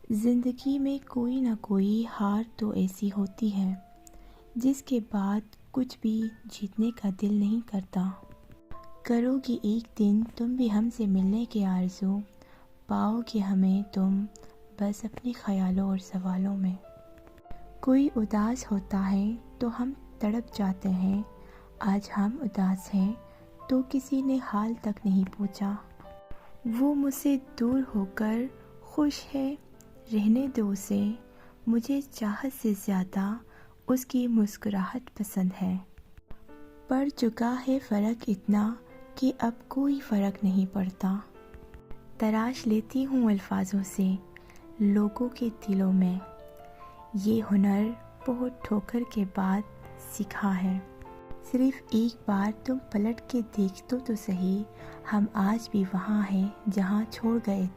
ज़िंदगी में कोई ना कोई हार तो ऐसी होती है जिसके बाद कुछ भी जीतने का दिल नहीं करता। करोगी एक दिन तुम भी हमसे मिलने की आरज़ू, पाओगे हमें तुम बस अपने ख़यालों और सवालों में। कोई उदास होता है तो हम तड़प जाते हैं, आज हम उदास हैं तो किसी ने हाल तक नहीं पूछा। वो मुझसे दूर होकर खुश है, रहने दो उसे, मुझे चाहत से ज़्यादा उसकी मुस्कुराहट पसंद है। पड़ चुका है फ़र्क इतना कि अब कोई फ़र्क नहीं पड़ता। तराश लेती हूँ अल्फाजों से लोगों के दिलों में, ये हुनर बहुत ठोकर के बाद सीखा है। सिर्फ एक बार तुम पलट के देख तो सही, हम आज भी वहाँ हैं जहाँ छोड़ गए थे।